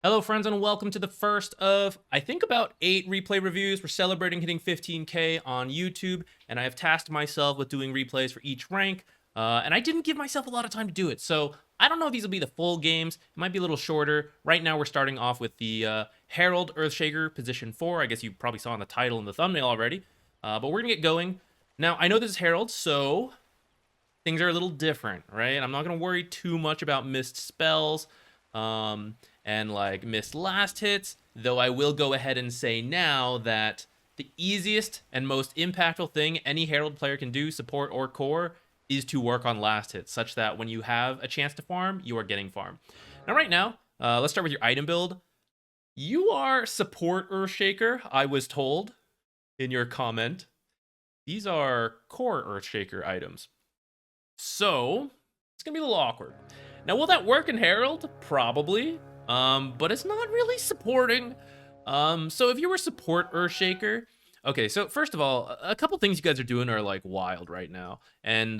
Hello friends and welcome to the first of, I think, about 8 replay reviews. We're celebrating hitting 15K on YouTube, and I have tasked myself with doing replays for each rank, and I didn't give myself a lot of time to do it, so I don't know if these will be the full games. It might be a little shorter. Right now we're starting off with the Herald Earthshaker position 4. I guess you probably saw in the title and the thumbnail already, but we're gonna get going. Now, I know this is Herald, so things are a little different, right? I'm not gonna worry too much about missed spells, and like missed last hits, though I will go ahead and say now that the easiest and most impactful thing any Herald player can do, support or core, is to work on last hits, such that when you have a chance to farm, you are getting farm. Now right now, let's start with your item build. You are support Earthshaker, I was told in your comment. These are core Earthshaker items. So, it's gonna be a little awkward. Now, will that work in Herald? Probably. But it's not really supporting. So if you were support Earthshaker, okay, so first of all, a couple things you guys are doing are like wild right now. And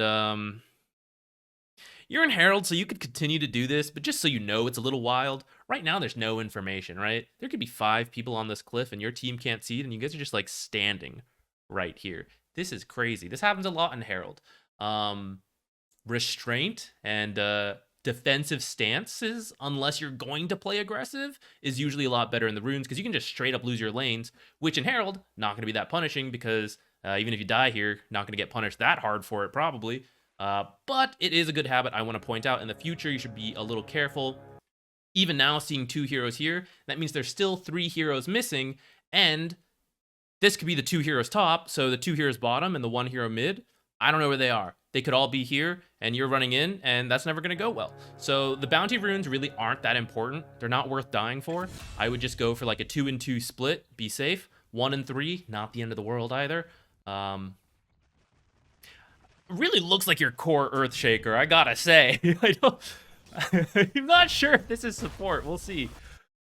you're in Herald, so you could continue to do this, but just so you know, it's a little wild. Right now, there's no information, right? There could be 5 people on this cliff and your team can't see it, and you guys are just like standing right here. This is crazy. This happens a lot in Herald. Restraint and defensive stances, unless you're going to play aggressive, is usually a lot better in the runes, because you can just straight up lose your lanes, which in Herald, not going to be that punishing, because even if you die here, not going to get punished that hard for it, probably. But it is a good habit I want to point out. In the future, you should be a little careful. Even now, seeing 2 heroes here, that means there's still 3 heroes missing, and this could be the 2 heroes top, so the 2 heroes bottom and the 1 hero mid. I don't know where they are. They could all be here, and you're running in, and that's never going to go well. So the bounty runes really aren't that important. They're not worth dying for. I would just go for like a 2 and 2 split. Be safe. 1 and 3, not the end of the world either. Really looks like your core Earthshaker, I gotta say. I'm not sure if this is support. We'll see.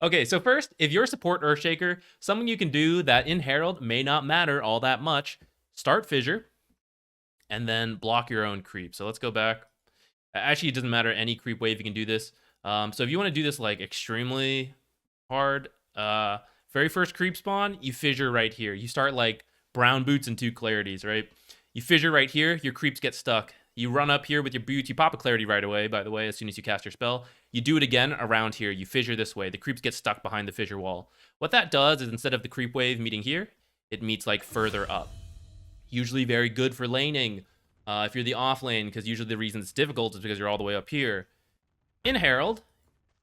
Okay, so first, if you're support Earthshaker, something you can do that in Herald may not matter all that much, start Fissure, and then block your own creep. So let's go back. Actually, it doesn't matter any creep wave, you can do this. So if you want to do this like extremely hard, very first creep spawn, you Fissure right here. You start like brown boots and 2 clarities, right? You Fissure right here, your creeps get stuck. You run up here with your boots, you pop a clarity right away, by the way, as soon as you cast your spell. You do it again around here, you Fissure this way. The creeps get stuck behind the Fissure wall. What that does is instead of the creep wave meeting here, it meets like further up. Usually very good for laning if you're the off lane, because usually the reason it's difficult is because you're all the way up here. In Herald,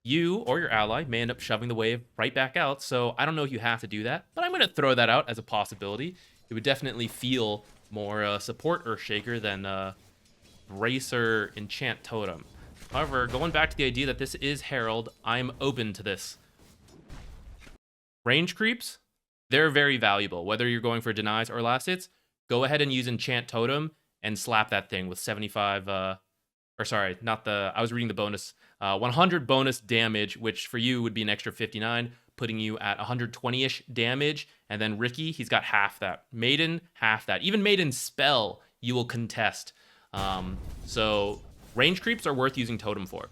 you or your ally may end up shoving the wave right back out, so I don't know if you have to do that, but I'm going to throw that out as a possibility. It would definitely feel more support Earthshaker than Bracer Enchant Totem. However, going back to the idea that this is Herald, I'm open to this. Range creeps, they're very valuable. Whether you're going for denies or last hits, go ahead and use Enchant Totem and slap that thing with 75, or sorry, not the, I was reading the bonus, 100 bonus damage, which for you would be an extra 59, putting you at 120-ish damage, and then Ricky, he's got half that. Maiden, half that. Even Maiden's spell, you will contest. So range creeps are worth using Totem for.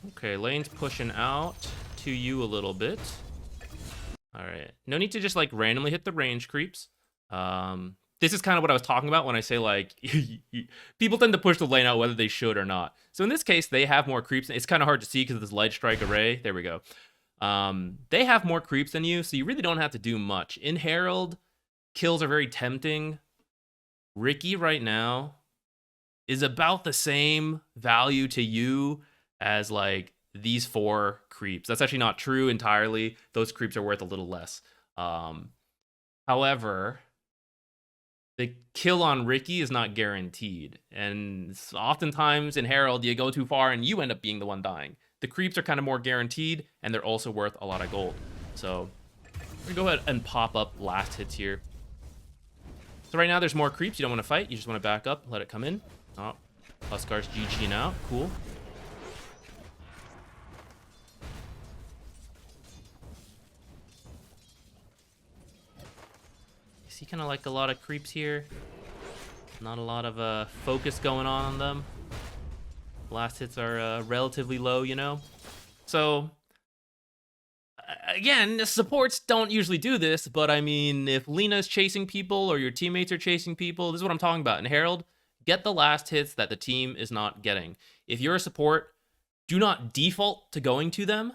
Okay, lane's pushing out to you a little bit. All right, no need to just like randomly hit the range creeps. This is kind of what I was talking about when I say like people tend to push the lane out whether they should or not. So in this case, they have more creeps. It's kind of hard to see because of this light strike array. There we go. They have more creeps than you, so you really don't have to do much. In Herald, kills are very tempting. Ricky right now is about the same value to you as like these 4 creeps. That's actually not true entirely. Those creeps are worth a little less. However, the kill on Ricky is not guaranteed. And oftentimes in Herald, you go too far and you end up being the one dying. The creeps are kind of more guaranteed, and they're also worth a lot of gold. So we're gonna go ahead and pop up last hits here. So right now there's more creeps. You don't want to fight. You just want to back up, let it come in. Oh, Huskar's GG now. Cool. You see kind of like a lot of creeps here. Not a lot of focus going on them. Last hits are relatively low, you know? So, again, supports don't usually do this, but I mean, if Lena's chasing people or your teammates are chasing people, this is what I'm talking about. In Herald, get the last hits that the team is not getting. If you're a support, do not default to going to them,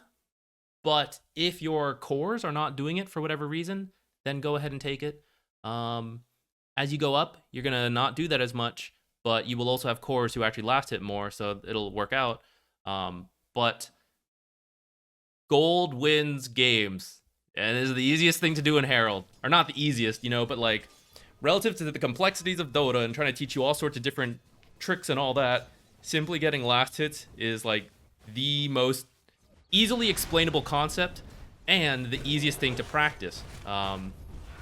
but if your cores are not doing it for whatever reason, then go ahead and take it. As you go up, you're going to not do that as much, but you will also have cores who actually last hit more, so it'll work out. But gold wins games, and it is the easiest thing to do in Herald. Or not the easiest, you know, but like relative to the complexities of Dota and trying to teach you all sorts of different tricks and all that, simply getting last hits is like the most easily explainable concept and the easiest thing to practice. Trying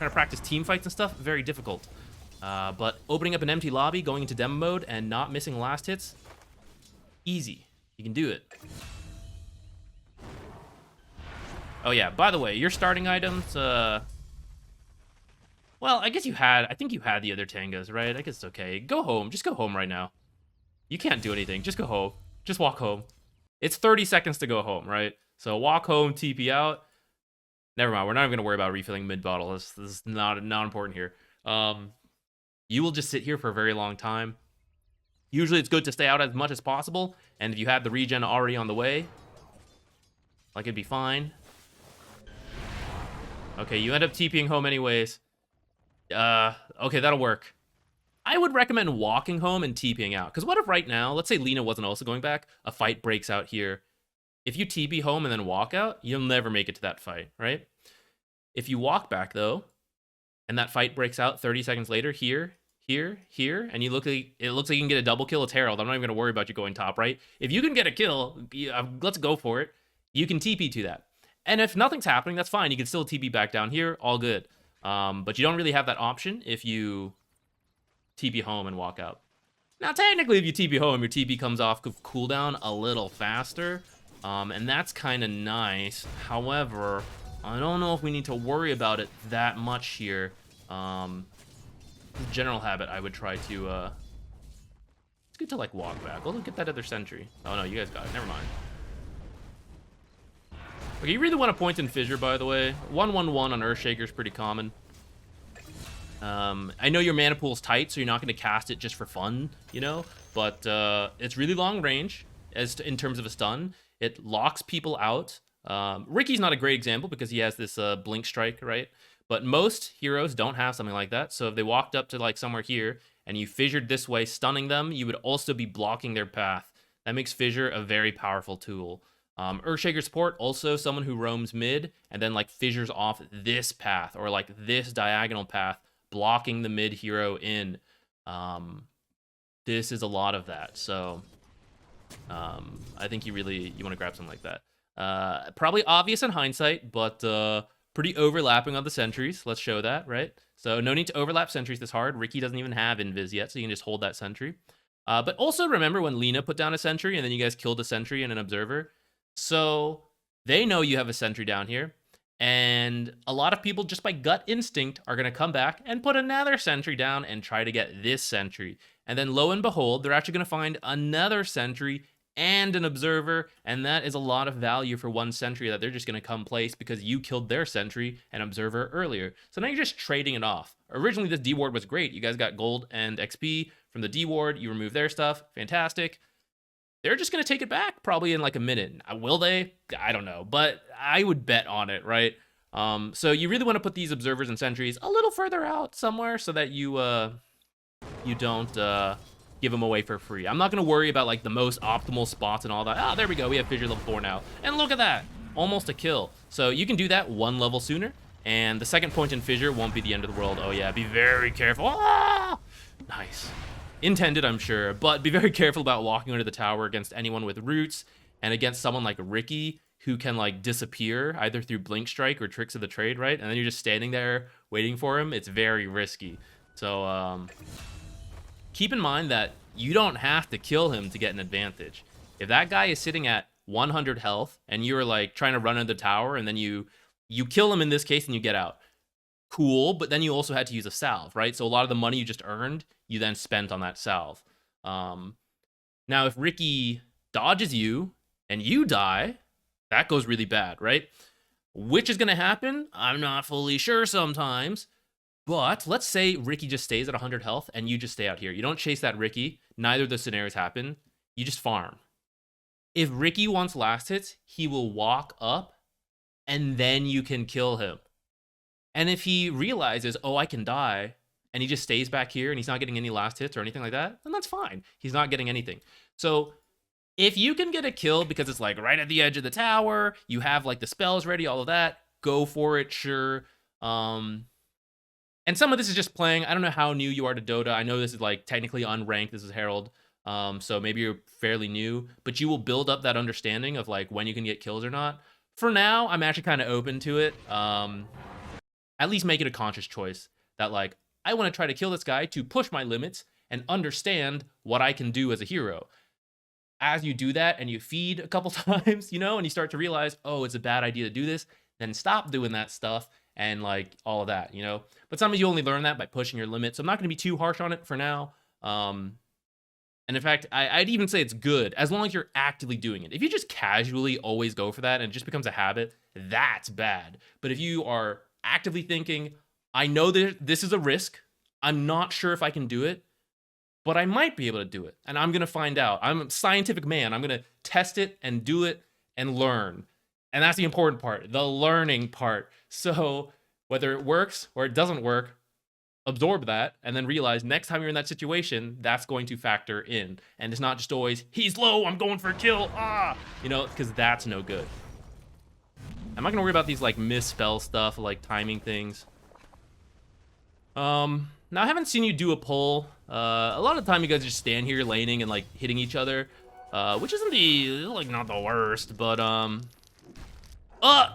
to practice team fights and stuff, very difficult. But opening up an empty lobby, going into demo mode, and not missing last hits, easy. You can do it. Oh yeah, by the way, your starting items, well, I guess I think you had the other Tangas, right? I guess it's okay. Go home, just go home right now. You can't do anything, just go home. Just walk home. It's 30 seconds to go home, right? So walk home, TP out. Never mind, we're not even gonna worry about refilling mid-bottle. This is not important here. You will just sit here for a very long time. Usually it's good to stay out as much as possible, and if you have the regen already on the way, like it'd be fine. Okay, you end up TPing home anyways. Okay, that'll work. I would recommend walking home and TPing out, because what if right now, let's say Lena wasn't also going back, a fight breaks out here. If you TP home and then walk out, you'll never make it to that fight, right? If you walk back, though, and that fight breaks out 30 seconds later, here, and it looks like you can get a double kill, it's Herald. I'm not even going to worry about you going top, right? If you can get a kill, let's go for it. You can TP to that. And if nothing's happening, that's fine. You can still TP back down here, all good. But you don't really have that option if you TP home and walk out. Now, technically, if you TP home, your TP comes off cooldown a little faster, and that's kind of nice. However, I don't know if we need to worry about it that much here. General habit, I would try to, it's good to, like, walk back. Oh, look at that other sentry. Oh, no, you guys got it. Never mind. Okay, you really want to point in Fissure, by the way. 1-1-1 on Earthshaker is pretty common. I know your mana pool's tight, so you're not going to cast it just for fun, you know? But it's really long range in terms of a stun. It locks people out. Ricky's not a great example because he has this blink strike, right? But most heroes don't have something like that. So if they walked up to like somewhere here and you fissured this way, stunning them, you would also be blocking their path. That makes Fissure a very powerful tool. Earthshaker support, also someone who roams mid and then like fissures off this path or like this diagonal path, blocking the mid hero in. This is a lot of that. So I think you want to grab something like that. Probably obvious in hindsight, but pretty overlapping on the sentries. Let's show that, right? So no need to overlap sentries this hard. Ricky doesn't even have invis yet, so you can just hold that sentry. But also remember when Lena put down a sentry and then you guys killed a sentry and an observer. So they know you have a sentry down here. And a lot of people, just by gut instinct, are going to come back and put another sentry down and try to get this sentry. And then lo and behold, they're actually going to find another sentry and an observer. And that is a lot of value for one sentry that they're just going to come place because you killed their sentry and observer earlier. So now you're just trading it off. Originally, this D ward was great. You guys got gold and XP from the D ward. You remove their stuff. Fantastic. They're just going to take it back probably in like a minute. Will they? I don't know, but I would bet on it, right? So you really want to put these observers and sentries a little further out somewhere so that you don't give them away for free. I'm not going to worry about like the most optimal spots and all that. Oh, there we go. We have Fissure level 4 now. And look at that. Almost a kill. So you can do that one level sooner. And the second point in Fissure won't be the end of the world. Oh yeah, be very careful. Ah! Nice. Intended, I'm sure, but be very careful about walking under the tower against anyone with roots and against someone like Ricky who can like disappear either through blink strike or tricks of the trade, right? And then you're just standing there waiting for him. It's very risky. So keep in mind that you don't have to kill him to get an advantage. If that guy is sitting at 100 health and you're like trying to run under the tower and then you kill him in this case and you get out. Cool, but then you also had to use a salve, right? So a lot of the money you just earned, you then spent on that salve. Now, if Ricky dodges you and you die, that goes really bad, right? Which is going to happen? I'm not fully sure sometimes. But let's say Ricky just stays at 100 health and you just stay out here. You don't chase that Ricky. Neither of the scenarios happen. You just farm. If Ricky wants last hits, he will walk up and then you can kill him. And if he realizes, oh, I can die, and he just stays back here and he's not getting any last hits or anything like that, then that's fine. He's not getting anything. So if you can get a kill because it's like right at the edge of the tower, you have like the spells ready, all of that, go for it, sure. And some of this is just playing. I don't know how new you are to Dota. I know this is like technically unranked. This is Herald. So maybe you're fairly new, but you will build up that understanding of like when you can get kills or not. For now, I'm actually kind of open to it. At least make it a conscious choice that like, I want to try to kill this guy to push my limits and understand what I can do as a hero. As you do that and you feed a couple times, you know, and you start to realize, oh, it's a bad idea to do this, then stop doing that stuff and like all of that, you know. But sometimes you only learn that by pushing your limits. So I'm not going to be too harsh on it for now. And in fact, I'd even say it's good as long as you're actively doing it. If you just casually always go for that and it just becomes a habit, that's bad. But if you are actively thinking, I know that this is a risk, I'm not sure if I can do it, but I might be able to do it. And I'm going to find out. I'm a scientific man. I'm going to test it and do it and learn. And that's the important part, the learning part. So whether it works or it doesn't work, absorb that and then realize next time you're in that situation, that's going to factor in. And it's not just always, he's low, I'm going for a kill, you know, because that's no good. I'm not going to worry about these like misspell stuff, like timing things. Now I haven't seen you do a pull. A lot of the time you guys just stand here laning and like hitting each other, which isn't like not the worst, but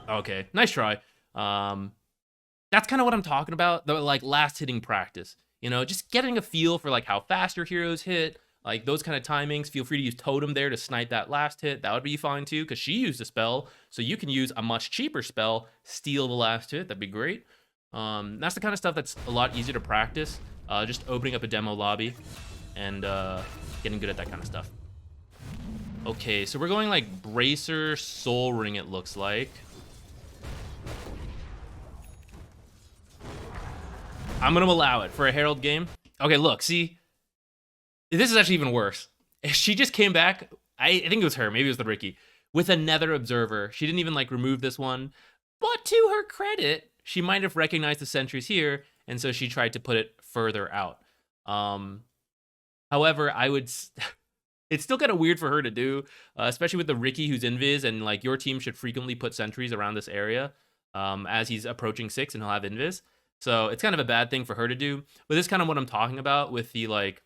okay, nice try. That's kind of what I'm talking about, the like last hitting practice, you know, just getting a feel for like how fast your heroes hit, like those kind of timings. Feel free to use totem there to snipe that last hit. That would be fine too, because she used a spell, so you can use a much cheaper spell, steal the last hit. That'd be great. That's the kind of stuff that's a lot easier to practice, just opening up a demo lobby and getting good at that kind of stuff. Okay, so we're going like Bracer, Soul Ring, it looks like. I'm gonna allow it for a Herald game. Okay, look, see, this is actually even worse. She just came back, I think it was her, maybe it was the Ricky, with another Observer. She didn't even like remove this one, but to her credit, she might have recognized the sentries here, and so she tried to put it further out. However, it's still kind of weird for her to do, especially with the Ricky who's invis, and like your team should frequently put sentries around this area as he's approaching 6 and he'll have invis. So it's kind of a bad thing for her to do. But this is kind of what I'm talking about with the like,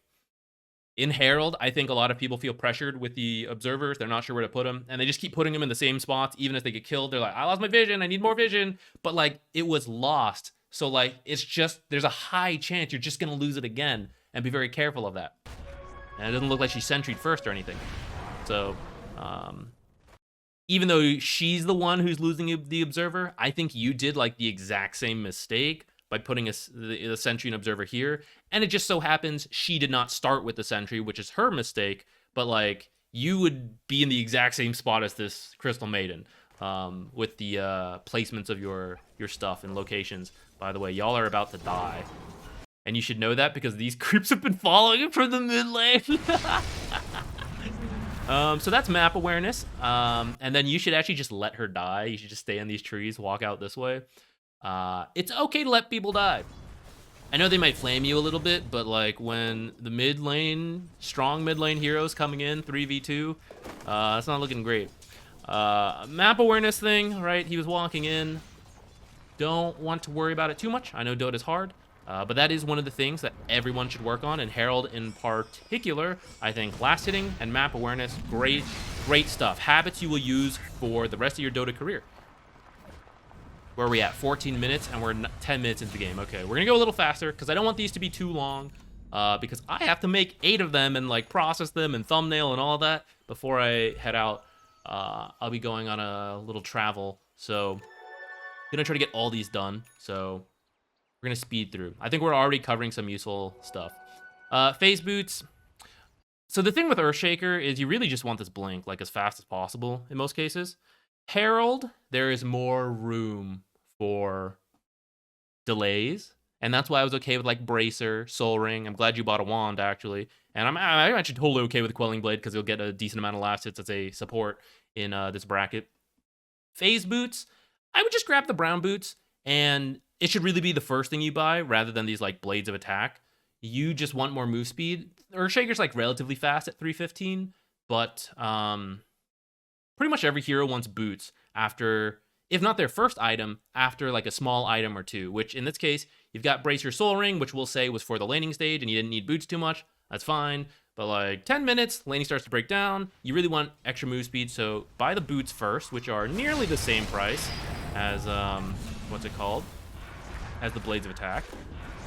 in Herald, I think a lot of people feel pressured with the observers. They're not sure where to put them, and they just keep putting them in the same spots, even if they get killed. They're like, I lost my vision, I need more vision. But like, it was lost. So like, it's just, there's a high chance you're just gonna lose it again, and be very careful of that. And it doesn't look like she sentryed first or anything. So, even though she's the one who's losing the observer, I think you did like the exact same mistake by putting the sentry and observer here. And it just so happens she did not start with the sentry, which is her mistake. But like, you would be in the exact same spot as this Crystal Maiden with the placements of your stuff and locations. By the way, y'all are about to die. And you should know that because these creeps have been following him from the mid lane. So that's map awareness. And then you should actually just let her die. You should just stay in these trees, walk out this way. It's okay to let people die. I know they might flame you a little bit, but like when the mid lane, strong mid lane heroes coming in 3v2, it's not looking great. Map awareness thing, right? He was walking in. Don't want to worry about it too much. I know Dota's hard, but that is one of the things that everyone should work on, and Herald in particular. I think last hitting and map awareness, great stuff. Habits you will use for the rest of your Dota career. Where are we at? 14 minutes, and we're 10 minutes into the game. Okay, we're gonna go a little faster because I don't want these to be too long, because I have to make 8 of them and like process them and thumbnail and all that before I head out. I'll be going on a little travel, so I'm gonna try to get all these done. So we're gonna speed through. I think we're already covering some useful stuff. Phase boots. So the thing with Earthshaker is you really just want this blink like as fast as possible in most cases. Herald, there is more room for delays, and that's why I was okay with like Bracer, Soul Ring. I'm glad you bought a wand actually, and I'm actually totally okay with Quelling Blade because you'll get a decent amount of last hits as a support in this bracket. Phase boots, I would just grab the brown boots, and it should really be the first thing you buy rather than these like blades of attack. You just want more move speed. Earthshaker's like relatively fast at 315, but pretty much every hero wants boots after, if not their first item, after like a small item or two, which in this case, you've got Bracer Soul Ring, which we'll say was for the laning stage and you didn't need boots too much. That's fine. But like 10 minutes, laning starts to break down. You really want extra move speed, so buy the boots first, which are nearly the same price as, what's it called? As the Blades of Attack.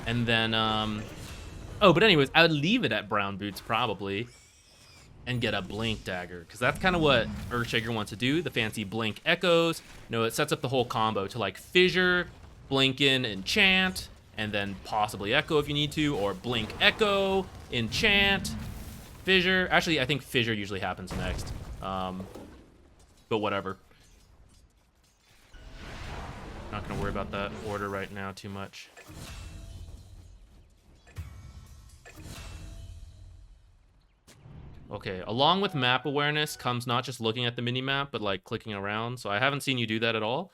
And then, oh, but anyways, I would leave it at brown boots probably and get a blink dagger, because that's kind of what Earthshaker wants to do, the fancy blink echoes. You know, it sets up the whole combo to like Fissure, blink in, enchant, and then possibly echo if you need to, or blink echo, enchant, Fissure. Actually, I think Fissure usually happens next, but whatever. Not gonna worry about that order right now too much. Okay, along with map awareness comes not just looking at the mini-map, but like clicking around. So I haven't seen you do that at all,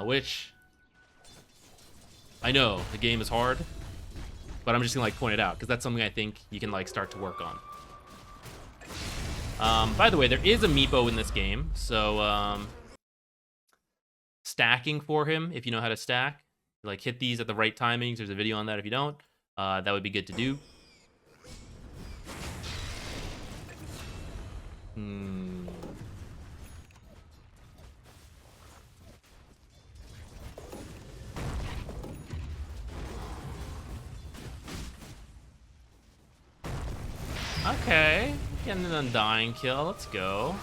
which I know the game is hard, but I'm just gonna like point it out because that's something I think you can like start to work on. By the way, there is a Meepo in this game, so stacking for him, if you know how to stack, like hit these at the right timings. There's a video on that if you don't. That would be good to do. Okay, getting an Undying kill. Let's go.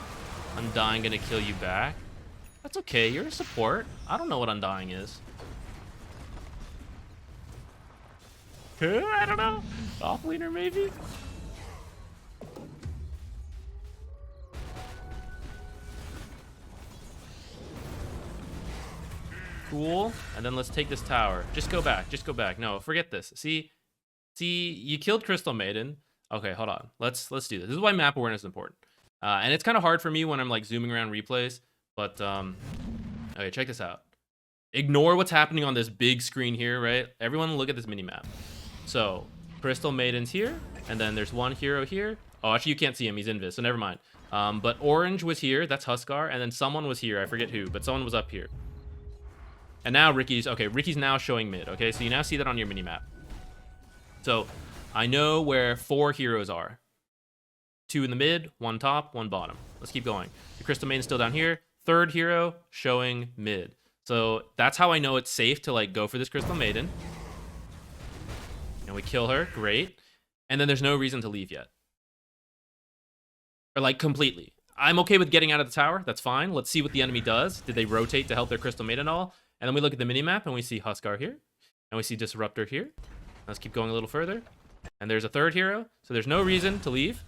Undying gonna kill you back. That's okay, you're a support. I don't know what Undying is. I don't know. Offlaner maybe? Cool. And then let's take this tower. Just go back. Just go back. No, forget this. See, you killed Crystal Maiden. Okay, hold on. Let's do this. This is why map awareness is important. And it's kind of hard for me when I'm like zooming around replays. But okay, check this out. Ignore what's happening on this big screen here, right? Everyone look at this mini map. So Crystal Maiden's here, and then there's one hero here. Oh, actually you can't see him. He's invis, so never mind. But orange was here. That's Huskar, and then someone was here. I forget who, but someone was up here. And now Ricky's now showing mid, okay? So you now see that on your minimap. So I know where 4 heroes are. 2 in the mid, 1 top, 1 bottom. Let's keep going. The Crystal Maiden's still down here. 3rd hero showing mid. So that's how I know it's safe to like go for this Crystal Maiden. And we kill her, great. And then there's no reason to leave yet. Or like completely. I'm okay with getting out of the tower, that's fine. Let's see what the enemy does. Did they rotate to help their Crystal Maiden at all? And then we look at the minimap and we see Huskar here. And we see Disruptor here. Let's keep going a little further. And there's a 3rd hero. So there's no reason to leave.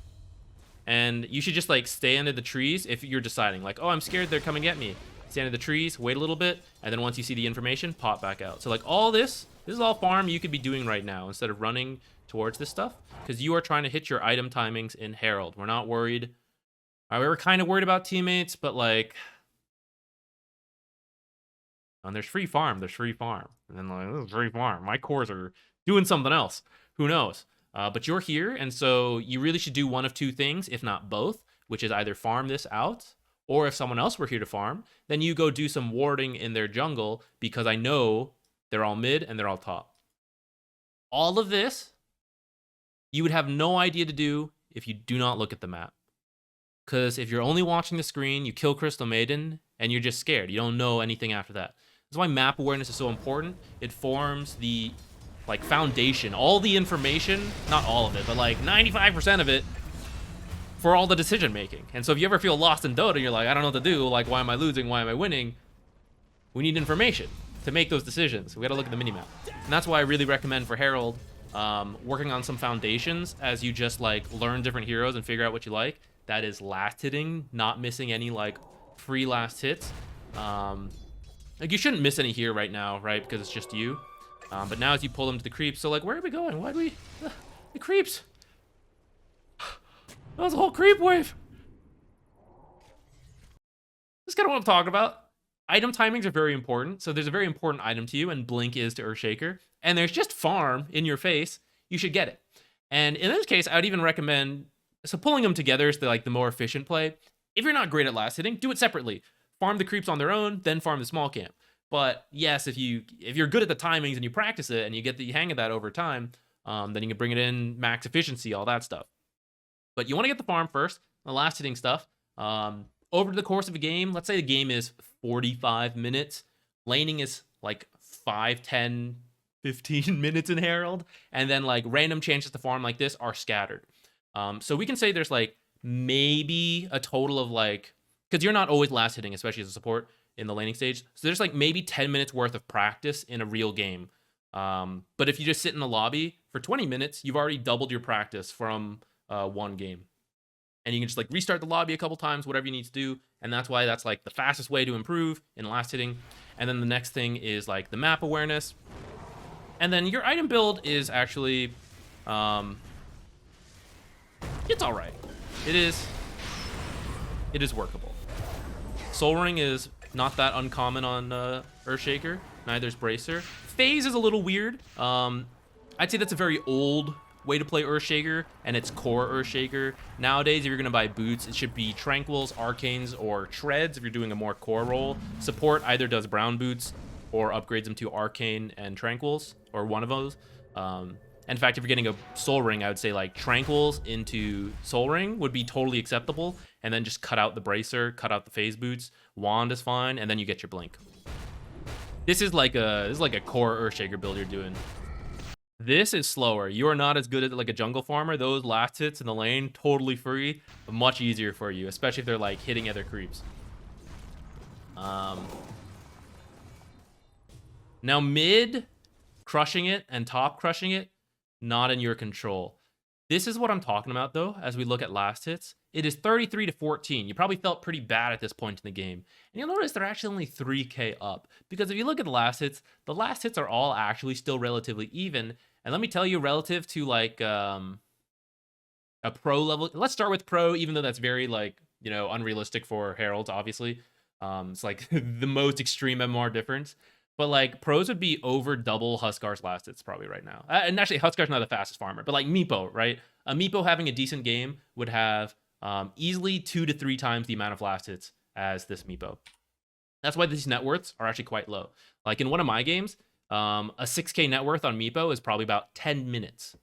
And you should just like stay under the trees if you're deciding like, oh, I'm scared they're coming at me. Stay under the trees, wait a little bit. And then once you see the information, pop back out. So like all this is all farm you could be doing right now instead of running towards this stuff. Because you are trying to hit your item timings in Herald. We're not worried. We were kind of worried about teammates, but like... And there's free farm, And then like, this is free farm. My cores are doing something else. Who knows? But you're here, and so you really should do one of 2 things, if not both, which is either farm this out, or if someone else were here to farm, then you go do some warding in their jungle, because I know they're all mid and they're all top. All of this, you would have no idea to do if you do not look at the map. Because if you're only watching the screen, you kill Crystal Maiden, and you're just scared. You don't know anything after that. That's why map awareness is so important. It forms the like foundation, all the information, not all of it, but like 95% of it for all the decision making. And so if you ever feel lost in Dota, you're like, I don't know what to do, like why am I losing, why am I winning? We need information to make those decisions. We gotta look at the minimap. And that's why I really recommend for Herald working on some foundations as you just like learn different heroes and figure out what you like. That is last hitting, not missing any like free last hits. Like you shouldn't miss any here right now, right? Because it's just you. But now as you pull them to the creeps, so like where are we going? Why do we the creeps? That was a whole creep wave. That's kind of what I'm talking about. Item timings are very important. So there's a very important item to you, and Blink is to Earthshaker. And there's just farm in your face. You should get it. And in this case, I would even recommend, so pulling them together is the more efficient play. If you're not great at last hitting, do it separately. Farm the creeps on their own, then farm the small camp. But yes, if you're good at the timings and you practice it and you get the hang of that over time, then you can bring it in, max efficiency, all that stuff. But you want to get the farm first, the last hitting stuff. Over the course of a game, let's say the game is 45 minutes. Laning is like 5, 10, 15 minutes in Herald. And then like random chances to farm like this are scattered. So we can say there's like maybe a total of like, because you're not always last hitting, especially as a support in the laning stage. So there's like maybe 10 minutes worth of practice in a real game. But if you just sit in the lobby for 20 minutes, you've already doubled your practice from one game. And you can just like restart the lobby a couple times, whatever you need to do. And that's why that's like the fastest way to improve in last hitting. And then the next thing is like the map awareness. And then your item build is actually, it's all right. It is workable. Soul Ring is not that uncommon on Earthshaker. Neither is Bracer. Phase is a little weird. I'd say that's a very old way to play Earthshaker, and it's core Earthshaker. Nowadays, if you're going to buy boots, it should be Tranquils, Arcanes, or Treads if you're doing a more core role. Support either does brown boots or upgrades them to Arcane and Tranquils, or one of those. In fact, if you're getting a Soul Ring, I would say like Tranquils into Soul Ring would be totally acceptable, and then just cut out the Bracer, cut out the Phase boots. Wand is fine, and then you get your Blink. This is like a core Earthshaker build you're doing. This is slower. You are not as good at like a jungle farmer. Those last hits in the lane, totally free, but much easier for you, especially if they're like hitting other creeps. Now mid crushing it and top crushing it, not in your control. This is what I'm talking about though, as we look at last hits. It is 33-14. You probably felt pretty bad at this point in the game. And you'll notice they're actually only 3k up. Because if you look at the last hits are all actually still relatively even. And let me tell you, relative to like a pro level, let's start with pro, even though that's very like, you know, unrealistic for Herald, obviously. It's like the most extreme MMR difference. But like pros would be over double Huskar's last hits probably right now. And actually Huskar's not the fastest farmer, but like Meepo, right? A Meepo having a decent game would have easily 2 to 3 times the amount of last hits as this Meepo. That's why these net worths are actually quite low. Like in one of my games, a 6k net worth on Meepo is probably about 10 minutes.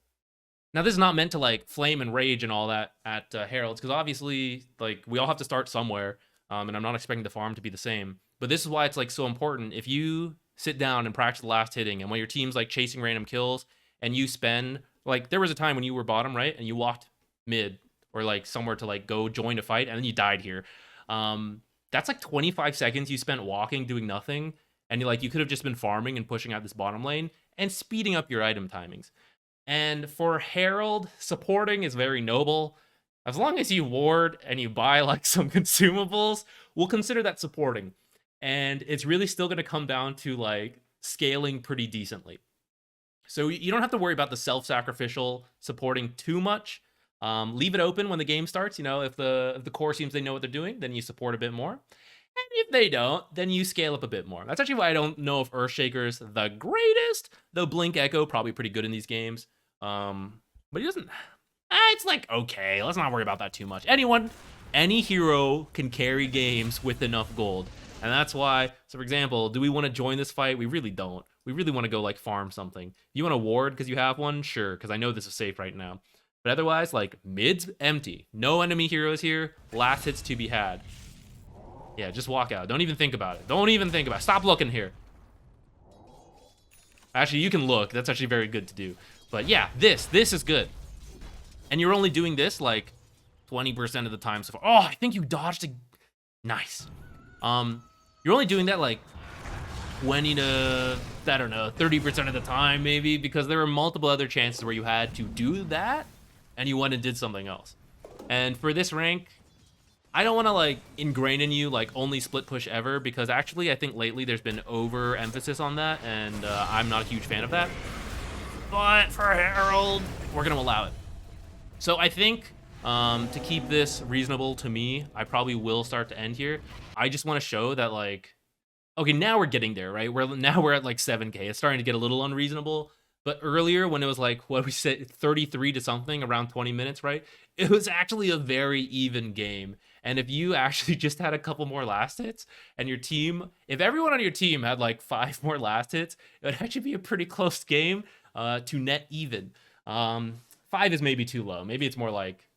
Now this is not meant to like flame and rage and all that at Herald's, because obviously like we all have to start somewhere, and I'm not expecting the farm to be the same. But this is why it's like so important. If you sit down and practice the last hitting, and when your team's like chasing random kills, and you spend like there was a time when you were bottom right and you walked mid or like somewhere to like go join a fight, and then you died here. That's like 25 seconds you spent walking doing nothing, and you could have just been farming and pushing out this bottom lane and speeding up your item timings. And for Herald, supporting is very noble. As long as you ward and you buy like some consumables, we'll consider that supporting. And it's really still going to come down to like scaling pretty decently. So you don't have to worry about the self-sacrificial supporting too much. Leave it open when the game starts. You know, if the core seems they know what they're doing, then you support a bit more. And if they don't, then you scale up a bit more. That's actually why I don't know if Earthshaker's the greatest, though Blink Echo probably pretty good in these games. But he doesn't. It's like, okay, let's not worry about that too much. Any hero can carry games with enough gold. And that's why, so for example, do we want to join this fight? We really don't. We really want to go like farm something. You want to ward because you have one? Sure, because I know this is safe right now. But otherwise, like mid's empty. No enemy heroes here. Last hits to be had. Yeah, just walk out. Don't even think about it. Don't even think about it. Stop looking here. Actually, you can look. That's actually very good to do. But yeah, this is good. And you're only doing this like 20% of the time so far. Oh, I think you dodged a... Nice. You're only doing that like 20 to, I don't know, 30% of the time maybe, because there were multiple other chances where you had to do that and you went and did something else. And for this rank, I don't want to like ingrain in you like only split push ever, because actually I think lately there's been over emphasis on that, and I'm not a huge fan of that. But for Herald, we're gonna allow it. So I think to keep this reasonable to me, I probably will start to end here. I just want to show that like, okay, now we're getting there, right? Now we're at like 7K. It's starting to get a little unreasonable. But earlier when it was like, what we said, 33 to something, around 20 minutes, right? It was actually a very even game. And if you actually just had a couple more last hits and your team, if everyone on your team had like 5 more last hits, it would actually be a pretty close game to net even. 5 is maybe too low. Maybe it's more like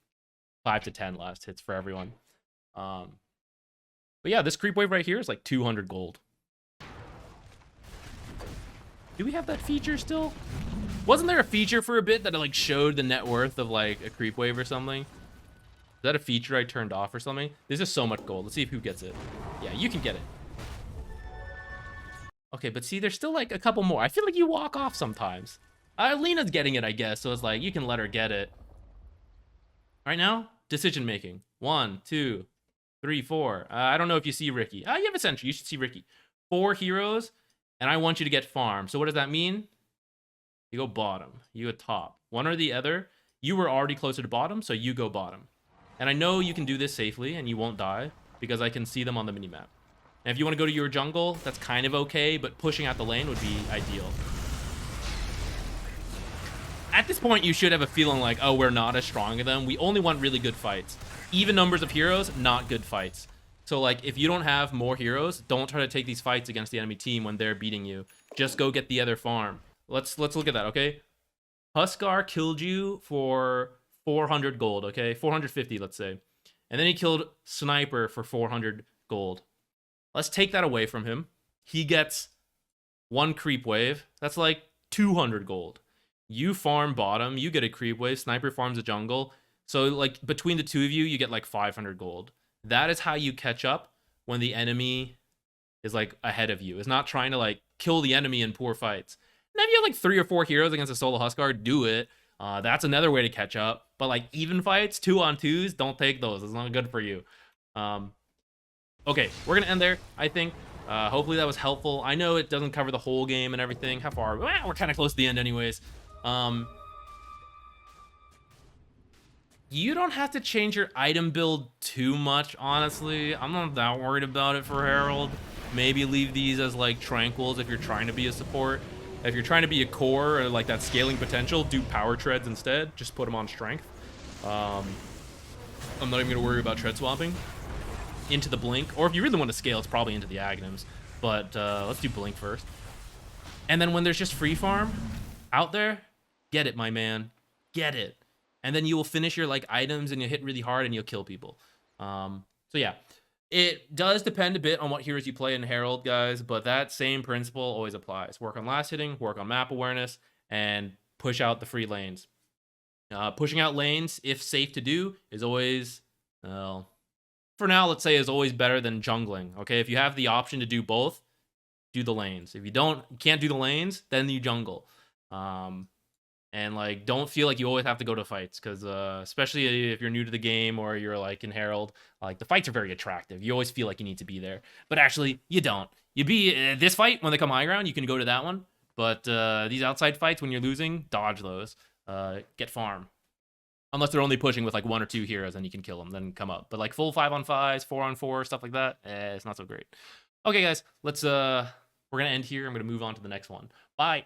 5 to 10 last hits for everyone. But yeah, this creep wave right here is like 200 gold. Do we have that feature still? Wasn't there a feature for a bit that like showed the net worth of like a creep wave or something? Is that a feature I turned off or something? This is so much gold. Let's see who gets it. Yeah, you can get it. Okay, but see, there's still like a couple more. I feel like you walk off sometimes. Lena's getting it, I guess, so it's like you can let her get it. Right now, decision making. 1, 2, 3, 4. I don't know if you see Ricky. You have a sentry. You should see Ricky. 4 heroes, and I want you to get farm. So what does that mean? You go bottom. You go top. One or the other. You were already closer to bottom, so you go bottom. And I know you can do this safely, and you won't die, because I can see them on the minimap. And if you want to go to your jungle, that's kind of okay, but pushing out the lane would be ideal. At this point, you should have a feeling like, oh, we're not as strong as them. We only want really good fights. Even numbers of heroes, not good fights. So, like, if you don't have more heroes, don't try to take these fights against the enemy team when they're beating you. Just go get the other farm. Let's look at that, okay? Huskar killed you for 400 gold, okay? 450, let's say. And then he killed Sniper for 400 gold. Let's take that away from him. He gets 1 creep wave. That's like 200 gold. You farm bottom, you get a creep wave, Sniper farms a jungle. So like between the two of you, you get like 500 gold. That is how you catch up when the enemy is like ahead of you. It's not trying to like kill the enemy in poor fights. Now if you have like 3 or 4 heroes against a solo Huskar, do it. That's another way to catch up. But like even fights, 2-on-2s, don't take those. It's not good for you. Okay, we're gonna end there, I think. Hopefully that was helpful. I know it doesn't cover the whole game and everything. How far? Well, we're kind of close to the end anyways. You don't have to change your item build too much, honestly. I'm not that worried about it for Herald. Maybe leave these as like tranquils if you're trying to be a support. If you're trying to be a core or like that scaling potential, do power treads instead. Just put them on strength. I'm not even gonna worry about tread swapping into the blink, or if you really want to scale, it's probably into the Aghanims, but let's do blink first. And then when there's just free farm out there, get it, my man, get it. And then you will finish your like items and you'll hit really hard and you'll kill people. So yeah, it does depend a bit on what heroes you play in Herald, guys, but that same principle always applies. Work on last hitting, work on map awareness, and push out the free lanes. Pushing out lanes, if safe to do, is always, well, for now, let's say, is always better than jungling. Okay, if you have the option to do both, do the lanes. If you can't do the lanes, then you jungle. And like, don't feel like you always have to go to fights, because especially if you're new to the game or you're like in Herald, like the fights are very attractive. You always feel like you need to be there, but actually you don't. You be this fight when they come high ground, you can go to that one. But these outside fights when you're losing, dodge those. Get farm. Unless they're only pushing with like 1 or 2 heroes, and you can kill them, then come up. But like full 5-on-5s, 4-on-4, stuff like that, it's not so great. Okay, guys, we're gonna end here. I'm gonna move on to the next one. Bye.